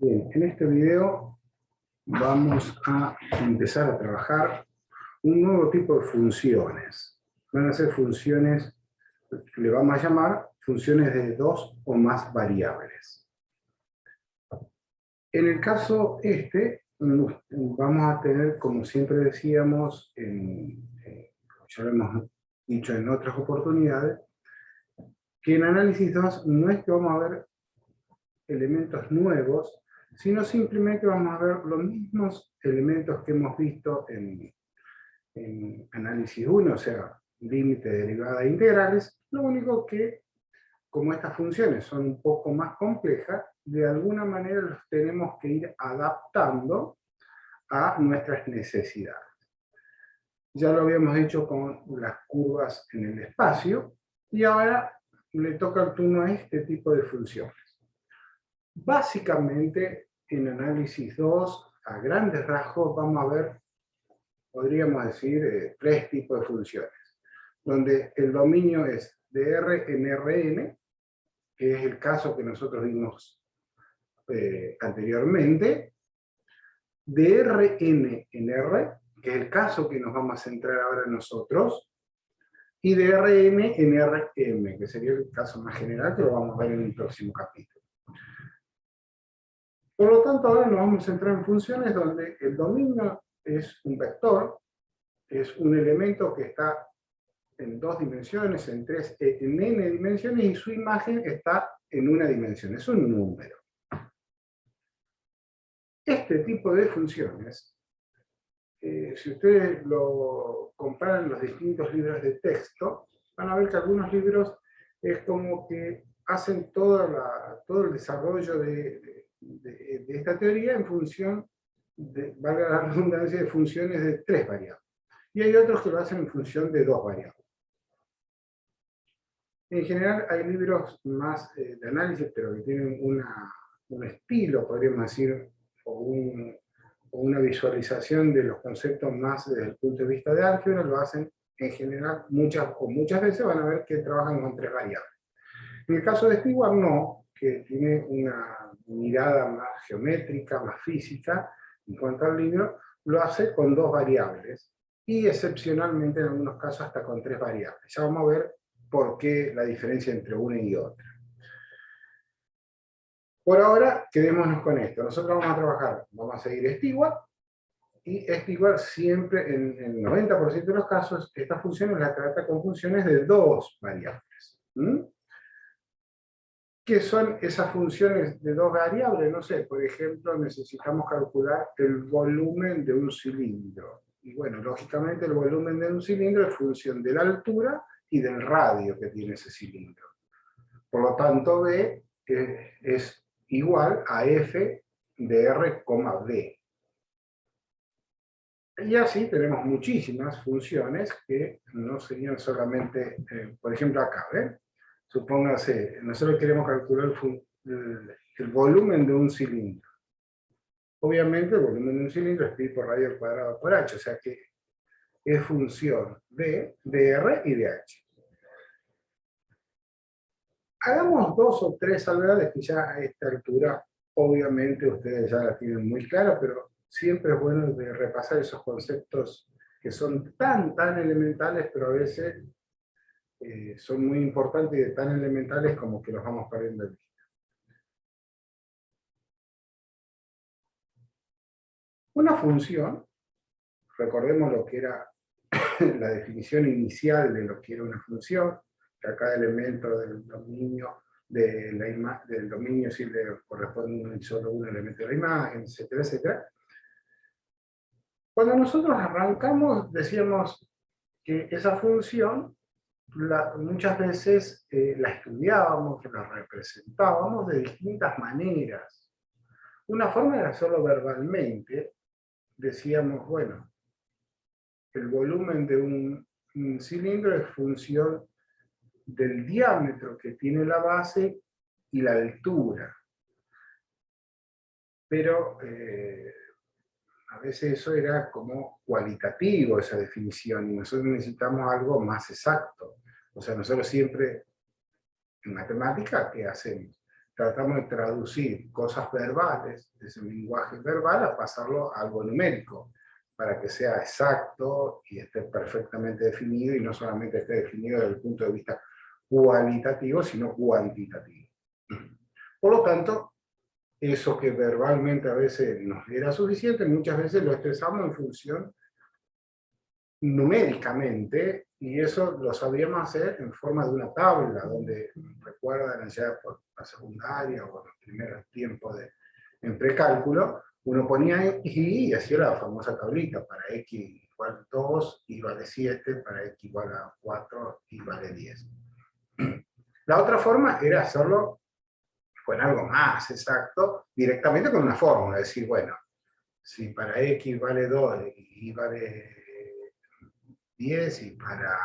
Bien, en este video vamos a empezar a trabajar un nuevo tipo de funciones. Van a ser funciones que le vamos a llamar funciones de dos o más variables. En el caso vamos a tener, como siempre decíamos, ya lo hemos dicho en otras oportunidades, que en análisis 2 no es que vamos a ver elementos nuevos, sino simplemente vamos a ver los mismos elementos que hemos visto en análisis 1, o sea, límite, derivada e integrales. Lo único que, como estas funciones son un poco más complejas, de alguna manera los tenemos que ir adaptando a nuestras necesidades. Ya lo habíamos hecho con las curvas en el espacio, y ahora le toca el turno a este tipo de funciones. Básicamente, en análisis 2, a grandes rasgos, vamos a ver, podríamos decir, tres tipos de funciones, donde el dominio es de R en Rn, que es el caso que nosotros vimos anteriormente, de Rn en R, que es el caso que nos vamos a centrar ahora nosotros, y de Rm en Rm, que sería el caso más general que lo vamos a ver en el próximo capítulo. Por lo tanto, ahora nos vamos a centrar en funciones donde el dominio es un vector, es un elemento que está en dos dimensiones, en n dimensiones, y su imagen está en una dimensión, es un número. Este tipo de funciones, si ustedes lo comparan los distintos libros de texto, van a ver que algunos libros es como que hacen todo el desarrollo de esta teoría en función, valga la redundancia, de funciones de tres variables. Y hay otros que lo hacen en función de dos variables. En general hay libros más de análisis, pero que tienen un estilo, podríamos decir, o una visualización de los conceptos más desde el punto de vista de álgebra, lo hacen en general, muchas veces van a ver que trabajan con tres variables. En el caso de Stewart no, que tiene una mirada más geométrica, más física, en cuanto al libro, lo hace con dos variables, y excepcionalmente en algunos casos hasta con tres variables. Ya vamos a ver por qué la diferencia entre una y otra. Por ahora, quedémonos con esto. Nosotros vamos a trabajar, vamos a seguir Stewart, y Stewart siempre, en el 90% de los casos, estas funciones las trata con funciones de dos variables. ¿Qué son esas funciones de dos variables? No sé, por ejemplo, necesitamos calcular el volumen de un cilindro. Y bueno, lógicamente el volumen de un cilindro es función de la altura y del radio que tiene ese cilindro. Por lo tanto, B es igual a F de R, B. Y así tenemos muchísimas funciones que no serían solamente, por ejemplo acá, ¿ven? Supóngase, nosotros queremos calcular el volumen de un cilindro. Obviamente el volumen de un cilindro es pi por radio al cuadrado por h, o sea que es función de R y de h. Hagamos dos o tres salvedades que ya a esta altura, obviamente ustedes ya las tienen muy claras, pero siempre es bueno de repasar esos conceptos que son tan elementales, pero a veces son muy importantes y tan elementales como que los vamos perdiendo de vista. Una función, recordemos lo que era la definición inicial de lo que era una función, que a cada elemento del dominio del dominio sí le corresponde solo un elemento de la imagen, etcétera, etcétera. Cuando nosotros arrancamos, decíamos que esa función muchas veces la estudiábamos, la representábamos de distintas maneras. Una forma era solo verbalmente, decíamos, bueno, el volumen de un cilindro es función del diámetro que tiene la base y la altura. Pero a veces eso era como cualitativo, esa definición, y nosotros necesitamos algo más exacto. O sea, nosotros siempre, en matemática, ¿qué hacemos? tratamos de traducir cosas verbales, de ese lenguaje verbal, a pasarlo a algo numérico, para que sea exacto y esté perfectamente definido, y no solamente esté definido desde el punto de vista cualitativo, sino cuantitativo. Por lo tanto, eso que verbalmente a veces nos era suficiente, muchas veces lo expresamos en función numéricamente, y eso lo sabíamos hacer en forma de una tabla, donde, recuerdan ya por la secundaria o los primeros tiempos en precálculo, uno ponía X y hacía la famosa tablita: para X igual a 2 y vale 7, para X igual a 4 y vale 10. La otra forma era hacerlo con algo más exacto, directamente con una fórmula, decir, bueno, si para X vale 2 y vale 10, y para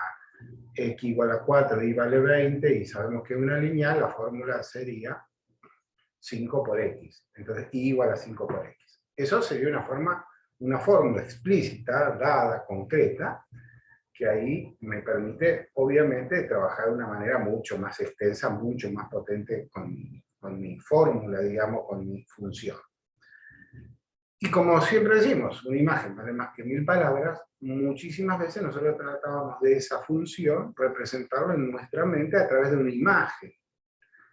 X igual a 4 y vale 20, y sabemos que es una lineal, la fórmula sería 5 por X. Entonces, Y igual a 5 por X. Eso sería una fórmula explícita, dada, concreta, que ahí me permite, obviamente, trabajar de una manera mucho más extensa, mucho más potente con mi fórmula, digamos, con mi función. Y como siempre decimos, una imagen vale más que 1000 palabras, muchísimas veces nosotros tratábamos de esa función, representarlo en nuestra mente a través de una imagen.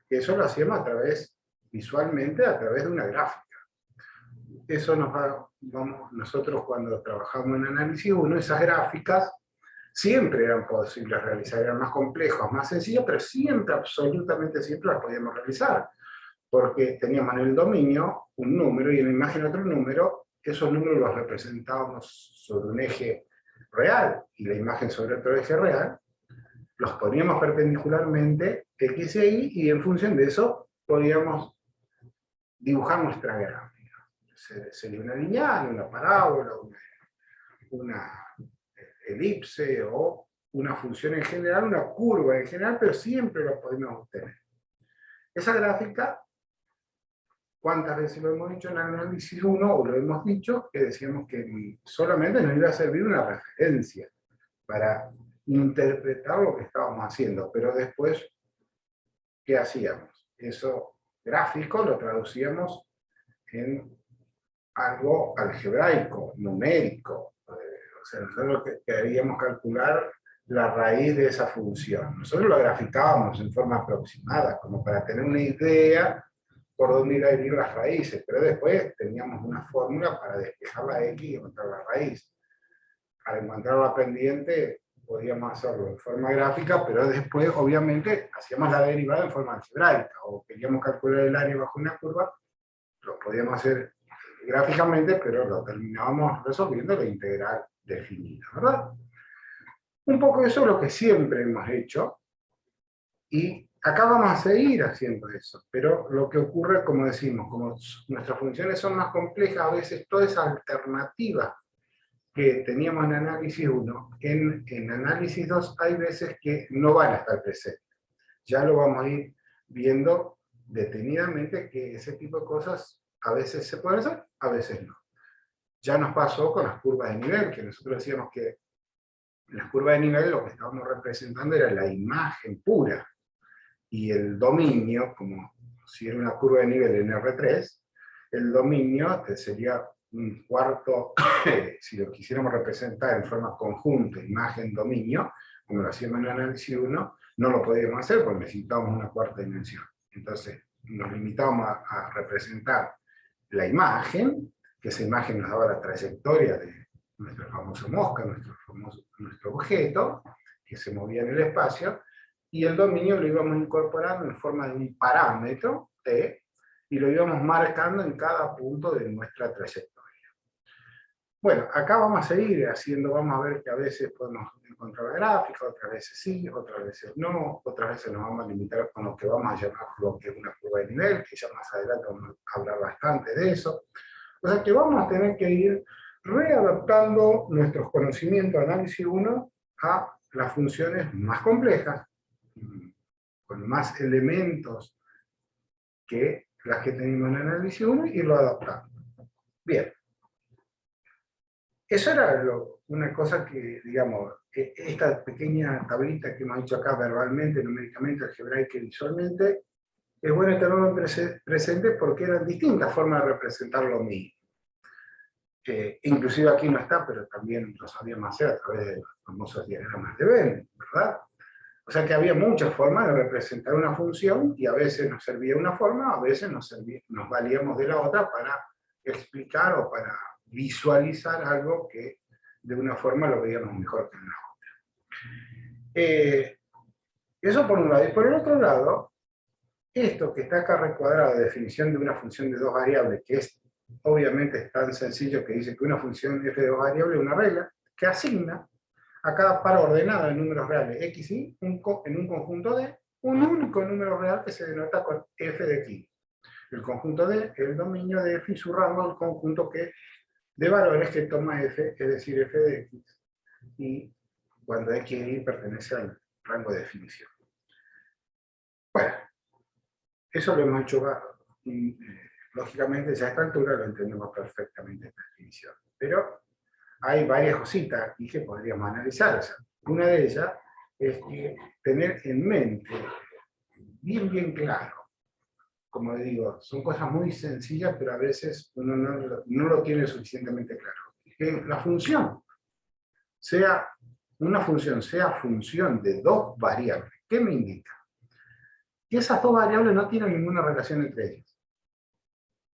Eso lo hacíamos visualmente, a través de una gráfica. Eso nosotros cuando trabajamos en Análisis 1, esas gráficas siempre eran posibles realizar, eran más complejas, más sencillas, pero siempre, absolutamente siempre las podíamos realizar, porque teníamos en el dominio un número y en la imagen otro número. Esos números los representábamos sobre un eje real y la imagen sobre otro eje real, los poníamos perpendicularmente X y Y, y en función de eso podíamos dibujar nuestra gráfica. Sería una lineal, una parábola, una elipse o una función en general, una curva en general, pero siempre lo podemos obtener. Esa gráfica, ¿cuántas veces lo hemos dicho en Análisis 1, o lo hemos dicho, que decíamos que solamente nos iba a servir una referencia para interpretar lo que estábamos haciendo, pero después, ¿qué hacíamos? Eso gráfico lo traducíamos en algo algebraico, numérico. O sea, nosotros queríamos calcular la raíz de esa función. Nosotros lo graficábamos en forma aproximada, como para tener una idea por dónde iban a venir las raíces, pero después teníamos una fórmula para despejar la X y encontrar la raíz. Al encontrar la pendiente, podíamos hacerlo en forma gráfica, pero después, obviamente, hacíamos la derivada en forma algebraica, o queríamos calcular el área bajo una curva, lo podíamos hacer gráficamente, pero lo terminábamos resolviendo la integral definida, ¿verdad? Un poco eso es lo que siempre hemos hecho, y acá vamos a seguir haciendo eso, pero lo que ocurre, como decimos, como nuestras funciones son más complejas, a veces toda esa alternativa que teníamos en Análisis 1, en Análisis 2 hay veces que no van a estar presentes. Ya lo vamos a ir viendo detenidamente, que ese tipo de cosas a veces se pueden hacer, a veces no. Ya nos pasó con las curvas de nivel, que nosotros decíamos que en las curvas de nivel lo que estábamos representando era la imagen pura, y el dominio, como si era una curva de nivel en R3, el dominio sería un cuarto, si lo quisiéramos representar en forma conjunta, imagen-dominio, como lo hacíamos en Análisis 1, no lo podíamos hacer porque necesitábamos una cuarta dimensión. Entonces nos limitábamos a representar la imagen, que esa imagen nos daba la trayectoria de nuestra famosa mosca, nuestro objeto, que se movía en el espacio, y el dominio lo íbamos incorporando en forma de un parámetro, t, y lo íbamos marcando en cada punto de nuestra trayectoria. Bueno, acá vamos a seguir haciendo, vamos a ver que a veces podemos encontrar la gráfica, otras veces sí, otras veces no, otras veces nos vamos a limitar con lo que vamos a llamar lo que es una curva de nivel, que ya más adelante vamos a hablar bastante de eso. O sea que vamos a tener que ir readaptando nuestros conocimientos de Análisis 1 a las funciones más complejas, con más elementos que las que tenemos en Análisis 1, y lo adaptando. Bien. Eso era una cosa que, digamos, esta pequeña tablita que hemos hecho acá verbalmente, numéricamente, algebraica y visualmente, es bueno tenerlo presente porque eran distintas formas de representar lo mismo. Inclusive aquí no está, pero también lo sabíamos hacer a través de los famosos diagramas de Venn, ¿verdad? O sea que había muchas formas de representar una función y a veces nos servía una forma, a veces nos valíamos de la otra para explicar o para visualizar algo que de una forma lo veíamos mejor que en la otra. Eso por un lado. Y por el otro lado, esto que está acá recuadrado, de definición de una función de dos variables, que es obviamente es tan sencillo que dice que una función f de dos variables es una regla que asigna a cada par ordenada de números reales x y en un conjunto de un único número real que se denota con f de x. El conjunto D es el dominio de f y su rango, el conjunto de valores que toma f, es decir, f de x, y cuando x y y pertenece al rango de definición. Bueno, eso lo hemos hecho, y lógicamente ya a esta altura lo entendemos perfectamente esta definición. Pero hay varias cositas aquí que podríamos analizar. O sea, una de ellas es que tener en mente, bien claro, como digo, son cosas muy sencillas, pero a veces uno no lo tiene suficientemente claro. Que la función sea, una función sea función de dos variables. ¿Qué me indica? Que esas dos variables no tienen ninguna relación entre ellas,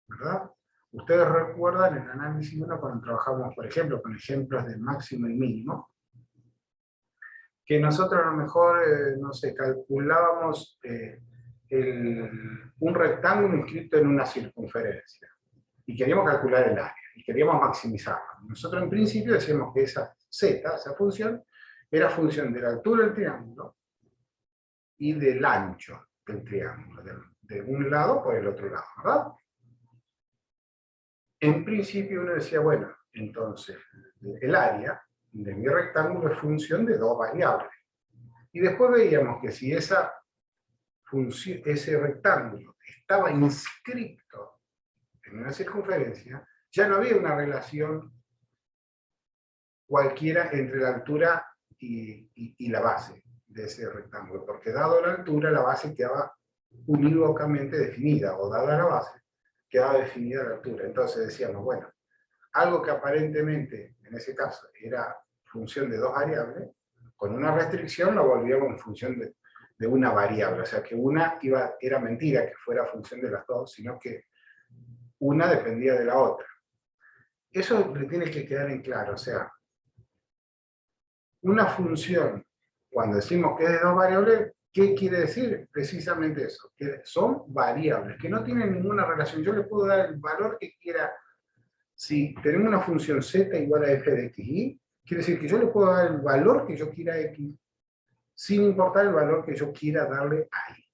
¿verdad? Ustedes recuerdan en análisis 1 cuando trabajamos, por ejemplo, con ejemplos de máximo y mínimo, que nosotros a lo mejor, no sé, calculábamos un rectángulo inscrito en una circunferencia, y queríamos calcular el área, y queríamos maximizarlo. Nosotros en principio decíamos que esa z, esa función, era función de la altura del triángulo y del ancho del triángulo, de un lado por el otro lado, ¿verdad? En principio uno decía, bueno, entonces el área de mi rectángulo es función de dos variables. Y después veíamos que si ese rectángulo estaba inscrito en una circunferencia, ya no había una relación cualquiera entre la altura y la base de ese rectángulo, porque dado la altura, la base quedaba unívocamente definida, o dada la base, quedaba definida la altura. Entonces decíamos, bueno, algo que aparentemente, en ese caso, era función de dos variables, con una restricción lo volvíamos en función de una variable, o sea que una era mentira que fuera función de las dos, sino que una dependía de la otra. Eso le tiene que quedar en claro, o sea, una función, cuando decimos que es de dos variables, ¿qué quiere decir? Precisamente eso, que son variables, que no tienen ninguna relación. Yo le puedo dar el valor que quiera. Si tenemos una función z igual a f de x y, quiere decir que yo le puedo dar el valor que yo quiera a x, sin importar el valor que yo quiera darle a y.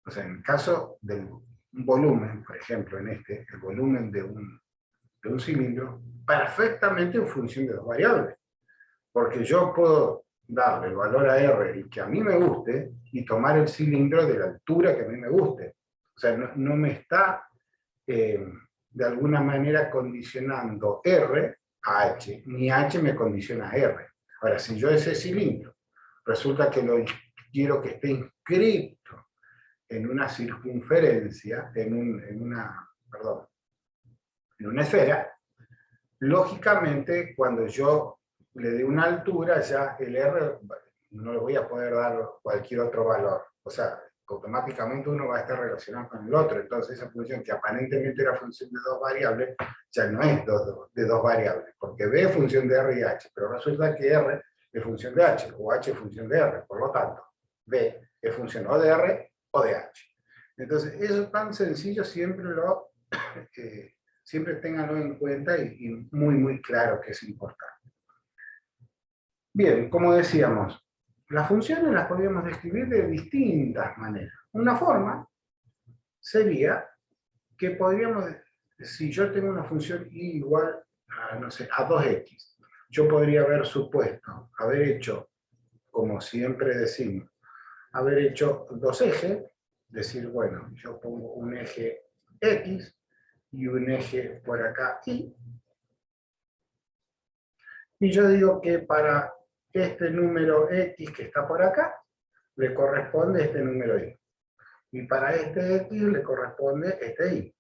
O sea, en el caso del volumen, por ejemplo, el volumen de un cilindro, perfectamente en función de dos variables. Porque yo puedo darle el valor a R y que a mí me guste, y tomar el cilindro de la altura que a mí me guste. O sea, no me está de alguna manera condicionando R a H, ni H me condiciona a R. Ahora, si yo ese cilindro resulta que lo quiero que esté inscrito en una circunferencia, en una esfera, lógicamente cuando yo le dé una altura, ya el R no le voy a poder dar cualquier otro valor. O sea, automáticamente uno va a estar relacionado con el otro. Entonces esa función que aparentemente era función de dos variables, ya no es de dos variables, porque B es función de R y H, pero resulta que R es función de H, o H es función de R, por lo tanto, B es función o de R o de H. Entonces, eso tan sencillo siempre ténganlo en cuenta y muy claro que es importante. Bien, como decíamos, las funciones las podríamos describir de distintas maneras. Una forma sería que podríamos, si yo tengo una función y igual a, no sé, a 2x, yo podría haber supuesto, haber hecho, como siempre decimos, haber hecho dos ejes, decir, bueno, yo pongo un eje x y un eje por acá y yo digo que para este número x que está por acá, le corresponde este número y. Y para este X le corresponde este Y.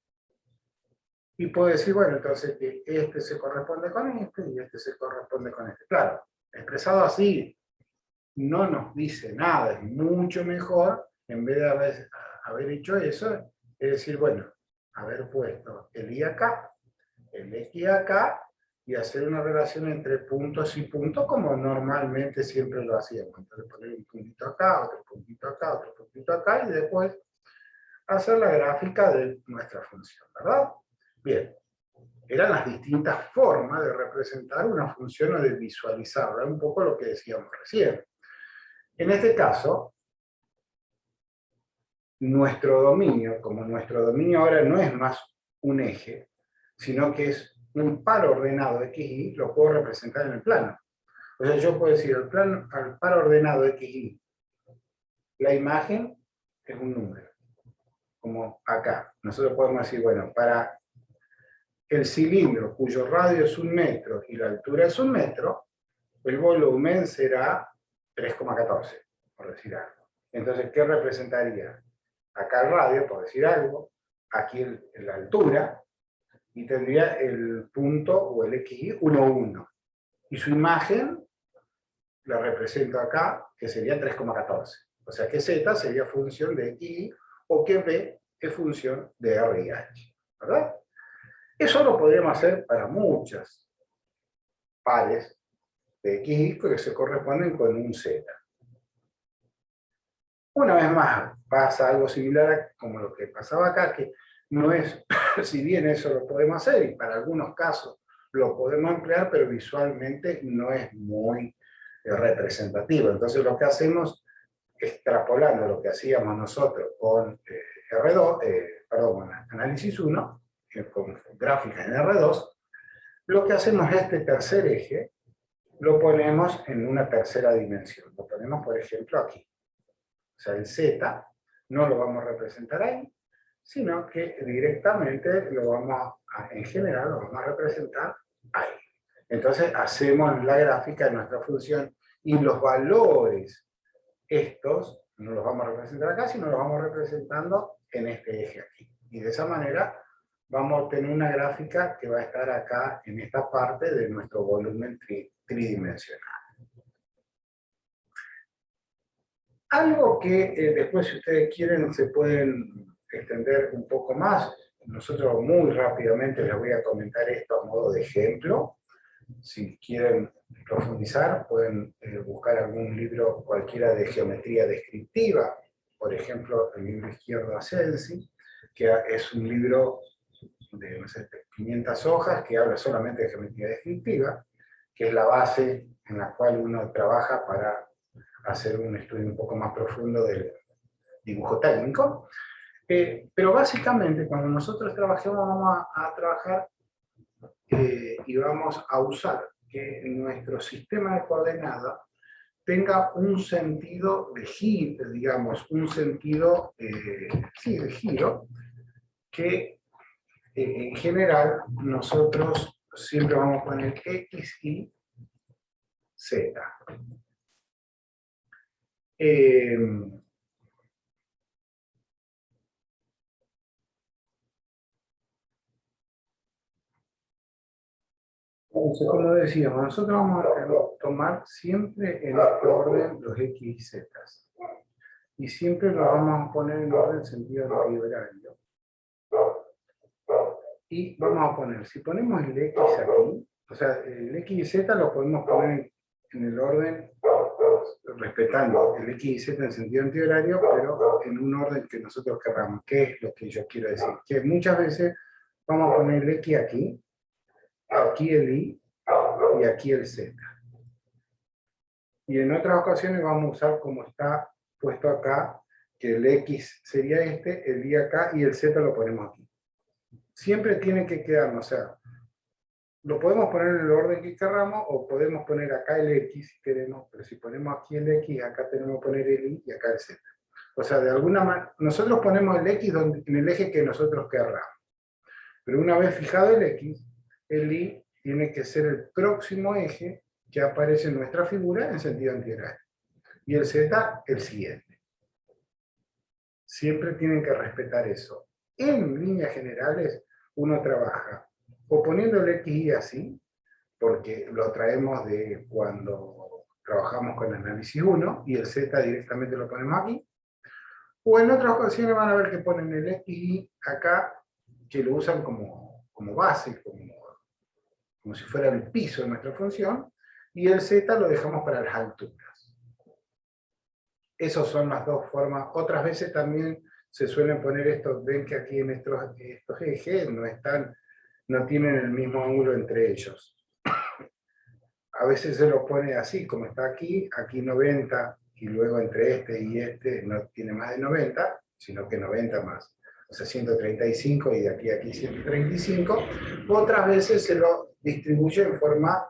Y puedo decir, bueno, entonces que este se corresponde con este y este se corresponde con este. Claro, expresado así no nos dice nada, es mucho mejor, en vez de haber hecho eso, es decir, bueno, haber puesto el Y acá, el X acá, y hacer una relación entre puntos y puntos como normalmente siempre lo hacíamos. Entonces poner un puntito acá, otro puntito acá, otro puntito acá, y después hacer la gráfica de nuestra función, ¿verdad? Bien, eran las distintas formas de representar una función o de visualizarla, un poco lo que decíamos recién. En este caso, nuestro dominio, como nuestro dominio ahora no es más un eje, sino que es un par ordenado XY, lo puedo representar en el plano. O sea, yo puedo decir al par ordenado XY, la imagen es un número, como acá. Nosotros podemos decir, bueno, para el cilindro cuyo radio es 1 metro y la altura es 1 metro, el volumen será 3,14, por decir algo. Entonces, ¿qué representaría? Acá el radio, por decir algo, aquí la altura, y tendría el punto o el XY 1, 1. Y su imagen la represento acá, que sería 3,14. O sea que Z sería función de Y, o que B es función de R y H. ¿Verdad? Eso lo podríamos hacer para muchas pares de X que se corresponden con un Z. Una vez más, pasa algo similar como lo que pasaba acá, que no es, si bien eso lo podemos hacer, y para algunos casos lo podemos emplear, pero visualmente no es muy representativo. Entonces lo que hacemos, extrapolando lo que hacíamos nosotros con R2, perdón, análisis 1, con gráficas en R2, lo que hacemos es este tercer eje, lo ponemos en una tercera dimensión. Lo ponemos, por ejemplo, aquí. O sea, el Z no lo vamos a representar ahí, sino que directamente lo vamos en general, lo vamos a representar ahí. Entonces hacemos la gráfica de nuestra función y los valores estos no los vamos a representar acá, sino los vamos representando en este eje aquí. Y de esa manera vamos a obtener una gráfica que va a estar acá en esta parte de nuestro volumen tridimensional. Algo que después, si ustedes quieren, se pueden extender un poco más. Nosotros muy rápidamente les voy a comentar esto a modo de ejemplo. Si quieren profundizar, pueden buscar algún libro cualquiera de geometría descriptiva. Por ejemplo, el libro izquierdo Asensi, que es un libro de no sé, 500 hojas que habla solamente de geometría descriptiva, que es la base en la cual uno trabaja para hacer un estudio un poco más profundo del dibujo técnico. Pero básicamente cuando nosotros trabajemos vamos a trabajar y vamos a usar que nuestro sistema de coordenadas tenga un sentido de giro, digamos, un sentido sí, de giro, que en general nosotros siempre vamos a poner X, Y, Z. Entonces, como decíamos, nosotros vamos a tomar siempre en este orden los X y Z. Y siempre los vamos a poner en orden sentido equilibrario. Y vamos a poner, si ponemos el X aquí, o sea, el X y Z lo podemos poner en el orden, respetando el X y Z en sentido antihorario, pero en un orden que nosotros querramos. ¿Qué es lo que yo quiero decir? Que muchas veces vamos a poner el X aquí, aquí el Y y aquí el Z. Y en otras ocasiones vamos a usar como está puesto acá, que el X sería este, el Y acá y el Z lo ponemos aquí. Siempre tiene que quedarnos, o sea, lo podemos poner en el orden que queramos o podemos poner acá el X si queremos, pero si ponemos aquí el X, acá tenemos que poner el Y y acá el Z. O sea, de alguna manera, nosotros ponemos el X en el eje que nosotros querramos. Pero una vez fijado el X, el Y tiene que ser el próximo eje que aparece en nuestra figura en sentido antihorario. Y el Z, el siguiente. siempre tienen que respetar eso. En líneas generales, uno trabaja o poniendo el XY así, porque lo traemos de cuando trabajamos con análisis 1, y el Z directamente lo ponemos aquí, o en otras ocasiones van a ver que ponen el XY acá, que lo usan como base, como si fuera el piso de nuestra función, y el Z lo dejamos para las alturas. Esas son las dos formas. Otras veces también se suelen poner estos, ven que aquí en estos ejes no tienen el mismo ángulo entre ellos. A veces se los pone así, como está aquí 90, y luego entre este y este no tiene más de 90, sino que 90 más. O sea, 135 y de aquí a aquí 135. Otras veces se lo distribuye en forma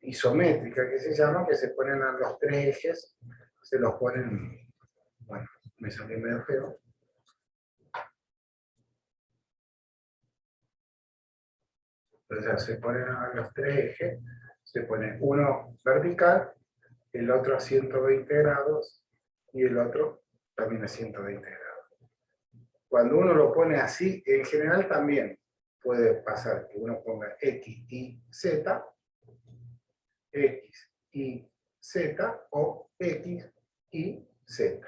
isométrica, que se llama, que se ponen a los tres ejes, se los ponen, bueno, me salió medio feo. Entonces se ponen a los tres ejes, se pone uno vertical, el otro a 120 grados y el otro también a 120 grados. Cuando uno lo pone así, en general también puede pasar que uno ponga X, Y, Z, X, Y, Z o X, Y, Z.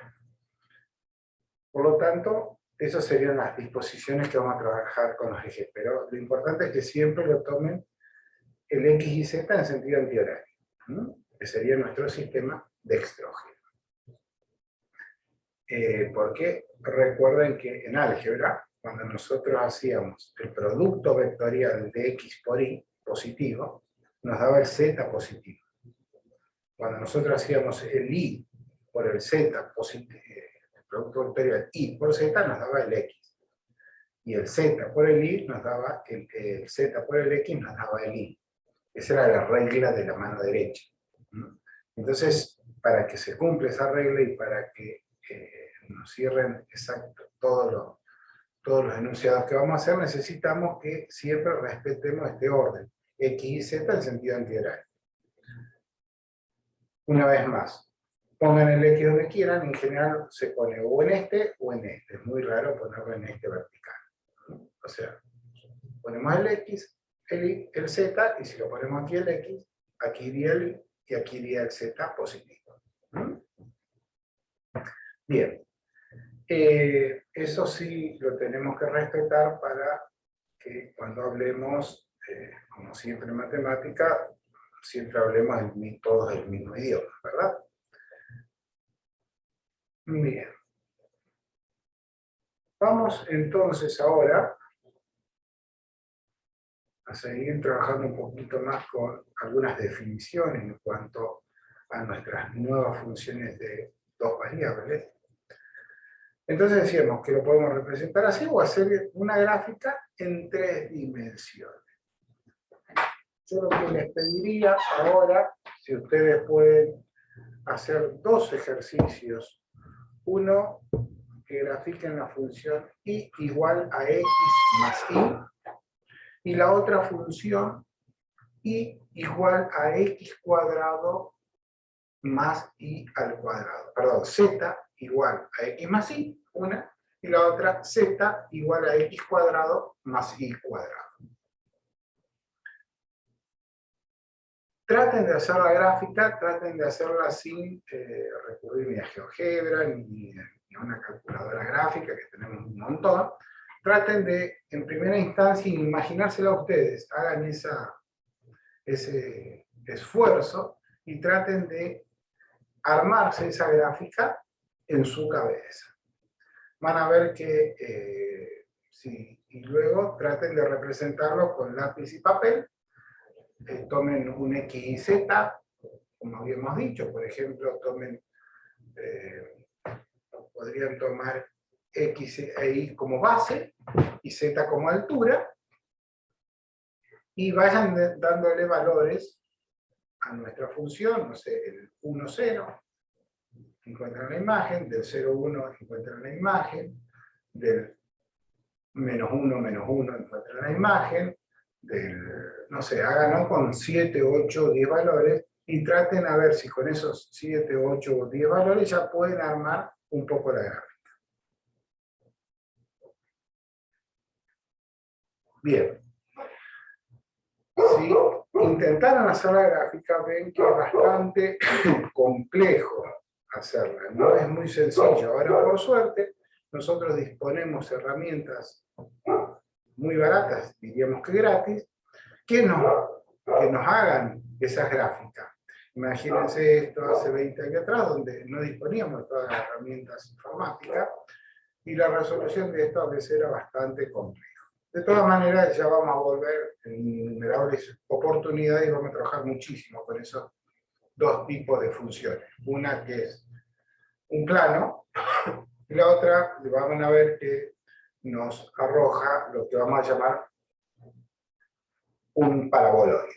Por lo tanto, esas serían las disposiciones que vamos a trabajar con los ejes, pero lo importante es que siempre lo tomen el X y Z en sentido antihorario, que sería nuestro sistema dextrógeno. Porque recuerden que en álgebra, cuando nosotros hacíamos el producto vectorial de X por Y positivo, nos daba el Z positivo. Cuando nosotros hacíamos el Y por el Z positivo, el producto vectorial Y por Z nos daba el X. Y el Z por el Y nos daba el Z por el X nos daba el Y. Esa era la regla de la mano derecha. Entonces, para que se cumpla esa regla y para que nos cierren exacto todos los enunciados que vamos a hacer, necesitamos que siempre respetemos este orden, X y Z en sentido antihorario. Una vez más, pongan el X donde quieran, en general se pone o en este o en este, es muy raro ponerlo en este vertical. O sea, ponemos el X, el Y, el Z, y si lo ponemos aquí el X, aquí iría el Y, y aquí iría el Z positivo. Bien. Eso sí lo tenemos que respetar para que cuando hablemos, como siempre en matemática, siempre hablemos todos del mismo idioma, ¿verdad? Bien. Vamos entonces ahora a seguir trabajando un poquito más con algunas definiciones en cuanto a nuestras nuevas funciones de dos variables. Entonces decíamos que lo podemos representar así o hacer una gráfica en 3 dimensiones. Yo lo que les pediría ahora, si ustedes pueden hacer 2 ejercicios. Uno, que grafiquen la función y igual a x más y la otra función y igual a x cuadrado más y al cuadrado. Perdón, z igual a x más y, una, y la otra z igual a x cuadrado más y cuadrado. Traten de hacer la gráfica, traten de hacerla sin recurrir ni a GeoGebra, ni a una calculadora gráfica, que tenemos un montón. Traten de, en primera instancia, imaginársela a ustedes, hagan ese esfuerzo y traten de armarse esa gráfica en su cabeza. Van a ver que, sí, y luego traten de representarlo con lápiz y papel. Tomen un X y Z, como habíamos dicho, por ejemplo, podrían tomar X e Y como base y Z como altura, y vayan dándole valores a nuestra función, no sé, el 1, 0, encuentran la imagen, del 0, 1 encuentran la imagen, del menos 1, encuentran la imagen, no sé, háganlo con 7, 8, 10 valores y traten a ver si con esos 7, 8 o 10 valores ya pueden armar un poco la gráfica. Bien. Si intentaran hacer la gráfica, ven que es bastante complejo hacerla, no es muy sencillo. Ahora, por suerte, nosotros disponemos herramientas muy baratas, diríamos que gratis, que nos hagan esas gráficas. Imagínense esto hace 20 años atrás, donde no disponíamos de todas las herramientas informáticas, y la resolución de esto a veces era bastante compleja. De todas maneras, ya vamos a volver en innumerables oportunidades y vamos a trabajar muchísimo con esos dos tipos de funciones. Una que es un plano, y la otra, van a ver que nos arroja lo que vamos a llamar un paraboloide.